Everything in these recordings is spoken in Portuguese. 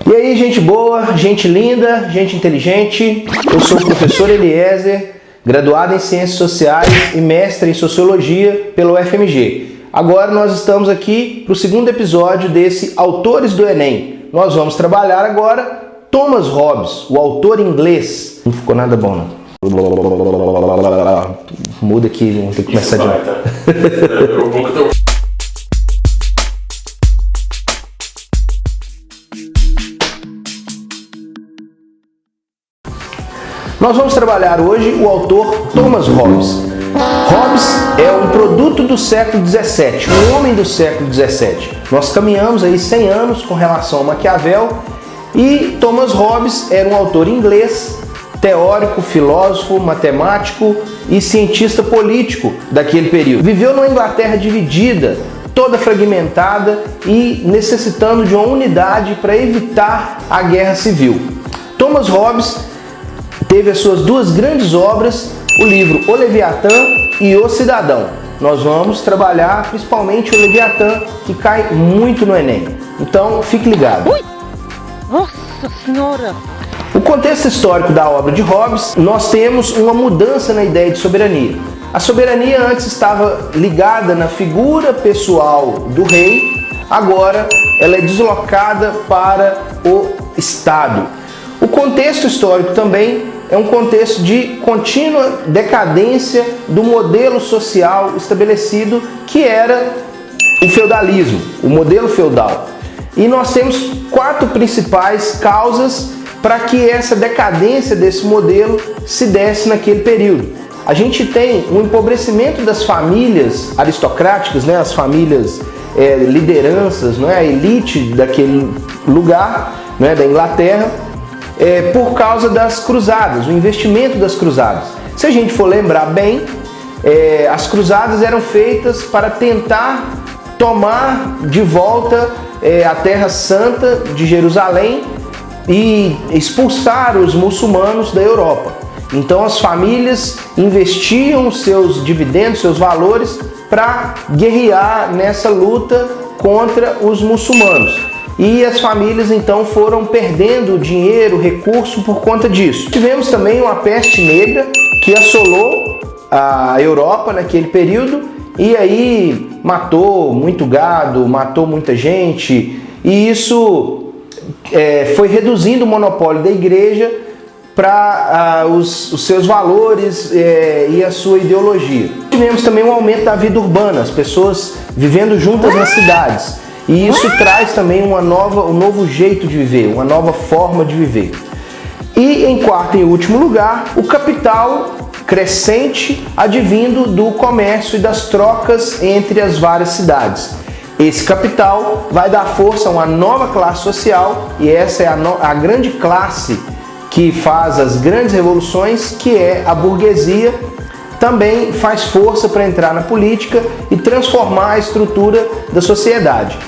E aí, gente boa, gente linda, gente inteligente, eu sou o professor Eliezer, graduado em Ciências Sociais e mestre em Sociologia pelo UFMG. Agora nós estamos aqui para o segundo episódio desse Autores do Enem. Nós vamos trabalhar agora Thomas Hobbes, o autor inglês. Não ficou nada bom, não. Muda aqui, vamos ter que começar de novo. Nós vamos trabalhar hoje o autor Thomas Hobbes. Hobbes é um produto do século XVII, um homem do século XVII. Nós caminhamos aí 100 anos com relação a Maquiavel e Thomas Hobbes era um autor inglês, teórico, filósofo, matemático e cientista político daquele período. Viveu numa Inglaterra dividida, toda fragmentada e necessitando de uma unidade para evitar a guerra civil. Thomas Hobbes teve as suas duas grandes obras, o livro O Leviatã e O Cidadão. Nós vamos trabalhar principalmente o Leviatã, que cai muito no Enem. Então, fique ligado. Ui! Nossa Senhora! O contexto histórico da obra de Hobbes, nós temos uma mudança na ideia de soberania. A soberania antes estava ligada na figura pessoal do rei, agora ela é deslocada para o Estado. O contexto histórico também é um contexto de contínua decadência do modelo social estabelecido, que era o feudalismo, o modelo feudal. E nós temos 4 principais causas para que essa decadência desse modelo se desse naquele período. A gente tem um empobrecimento das famílias aristocráticas, né, as famílias lideranças, né, a elite daquele lugar, né, da Inglaterra, por causa das cruzadas, o investimento das cruzadas. Se a gente for lembrar bem, as cruzadas eram feitas para tentar tomar de volta a Terra Santa de Jerusalém e expulsar os muçulmanos da Europa. Então as famílias investiam seus dividendos, seus valores, para guerrear nessa luta contra os muçulmanos. E as famílias então foram perdendo dinheiro, recurso por conta disso. Tivemos também uma peste negra que assolou a Europa naquele período e aí matou muito gado, matou muita gente, e isso foi reduzindo o monopólio da igreja para os seus valores e a sua ideologia. Tivemos também um aumento da vida urbana, as pessoas vivendo juntas nas cidades. E isso traz também um novo jeito de viver, uma nova forma de viver. E em quarto e último lugar, o capital crescente advindo do comércio e das trocas entre as várias cidades. Esse capital vai dar força a uma nova classe social, e essa é a grande classe que faz as grandes revoluções, que é a burguesia. Também faz força para entrar na política e transformar a estrutura da sociedade.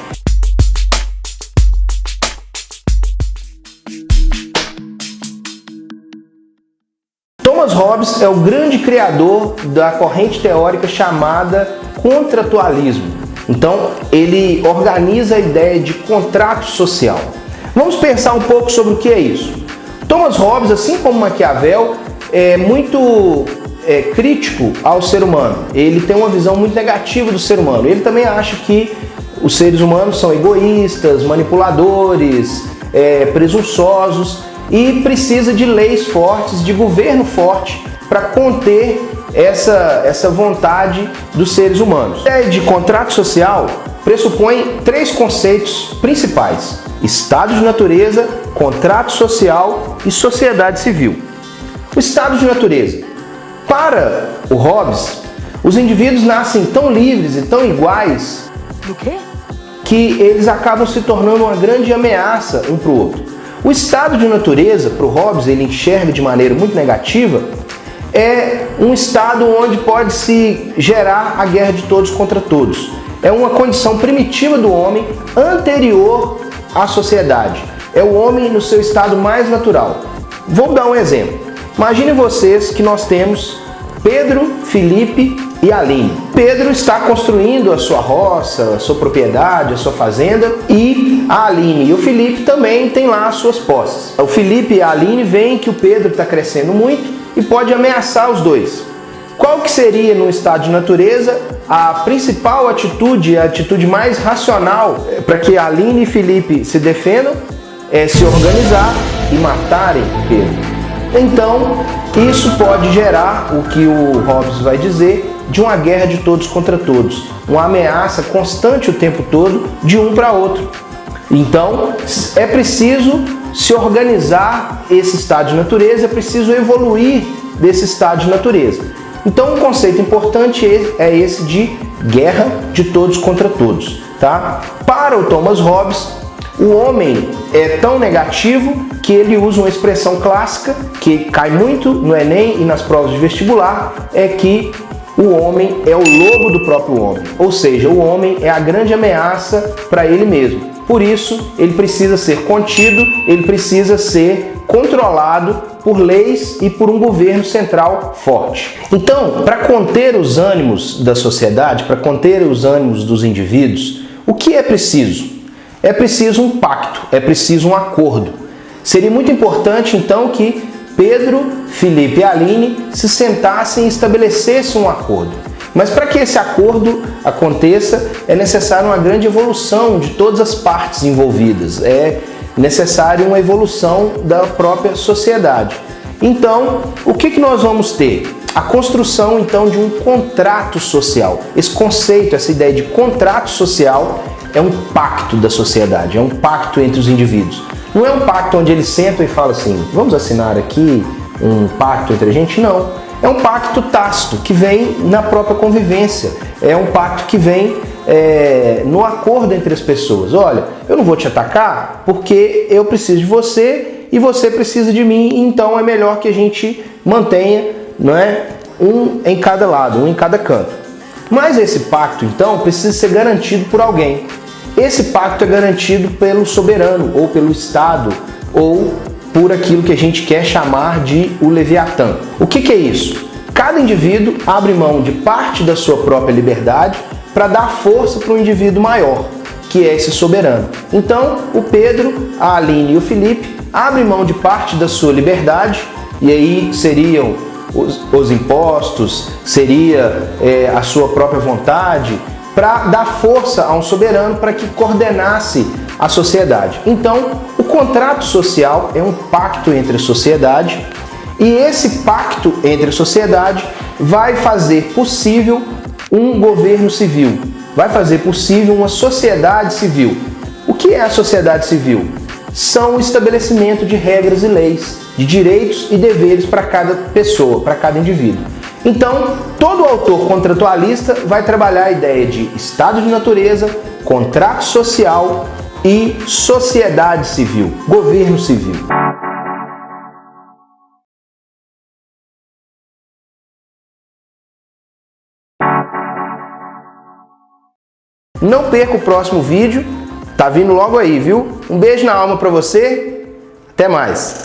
Thomas Hobbes é o grande criador da corrente teórica chamada contratualismo. Então, ele organiza a ideia de contrato social. Vamos pensar um pouco sobre o que é isso. Thomas Hobbes, assim como Maquiavel, é muito crítico ao ser humano. Ele tem uma visão muito negativa do ser humano. Ele também acha que os seres humanos são egoístas, manipuladores, presunçosos e precisa de leis fortes, de governo forte para conter essa vontade dos seres humanos. A ideia de contrato social pressupõe 3 conceitos principais: estado de natureza, contrato social e sociedade civil. O estado de natureza. Para o Hobbes, os indivíduos nascem tão livres e tão iguais que eles acabam se tornando uma grande ameaça um para o outro. O estado de natureza, para o Hobbes, ele enxerga de maneira muito negativa, é um estado onde pode se gerar a guerra de todos contra todos. É uma condição primitiva do homem anterior à sociedade. É o homem no seu estado mais natural. Vou dar um exemplo. Imagine vocês que nós temos Pedro, Felipe e Aline. Pedro está construindo a sua roça, a sua propriedade, a sua fazenda, e a Aline e o Felipe também têm lá as suas posses. O Felipe e a Aline veem que o Pedro está crescendo muito e pode ameaçar os dois. Qual que seria, no estado de natureza, a principal atitude, a atitude mais racional para que a Aline e Felipe se defendam? É se organizar e matarem Pedro. Então, isso pode gerar o que o Hobbes vai dizer de uma guerra de todos contra todos, uma ameaça constante o tempo todo de um para outro. Então, é preciso se organizar esse estado de natureza, é preciso evoluir desse estado de natureza. Então, um conceito importante é esse de guerra de todos contra todos, tá? Para o Thomas Hobbes, o homem é tão negativo que ele usa uma expressão clássica que cai muito no Enem e nas provas de vestibular, é que o homem é o lobo do próprio homem, ou seja, o homem é a grande ameaça para ele mesmo. Por isso, ele precisa ser contido, ele precisa ser controlado por leis e por um governo central forte. Então, para conter os ânimos da sociedade, para conter os ânimos dos indivíduos, o que é preciso? É preciso um pacto, é preciso um acordo. Seria muito importante, então, que Pedro, Felipe e Aline se sentassem e estabelecessem um acordo. Mas para que esse acordo aconteça, é necessário uma grande evolução de todas as partes envolvidas. É necessário uma evolução da própria sociedade. Então, o que nós vamos ter? A construção, então, de um contrato social. Esse conceito, essa ideia de contrato social é um pacto da sociedade, é um pacto entre os indivíduos. Não é um pacto onde eles sentam e falam assim, vamos assinar aqui um pacto entre a gente? Não. É um pacto tácito, que vem na própria convivência. É um pacto que vem no acordo entre as pessoas. Olha, eu não vou te atacar porque eu preciso de você e você precisa de mim, então é melhor que a gente mantenha, não é, um em cada lado, um em cada canto. Mas esse pacto, então, precisa ser garantido por alguém. Esse pacto é garantido pelo soberano, ou pelo Estado, ou por aquilo que a gente quer chamar de o Leviatã. O que é isso? Cada indivíduo abre mão de parte da sua própria liberdade para dar força para um indivíduo maior, que é esse soberano. Então, o Pedro, a Aline e o Felipe abrem mão de parte da sua liberdade, e aí seriam os impostos, seria a sua própria vontade, para dar força a um soberano para que coordenasse a sociedade. Então, o contrato social é um pacto entre a sociedade, e esse pacto entre a sociedade vai fazer possível um governo civil, vai fazer possível uma sociedade civil. O que é a sociedade civil? São o estabelecimento de regras e leis, de direitos e deveres para cada pessoa, para cada indivíduo. Então, todo autor contratualista vai trabalhar a ideia de estado de natureza, contrato social e sociedade civil, governo civil. Não perca o próximo vídeo, tá vindo logo aí, viu? Um beijo na alma para você, até mais!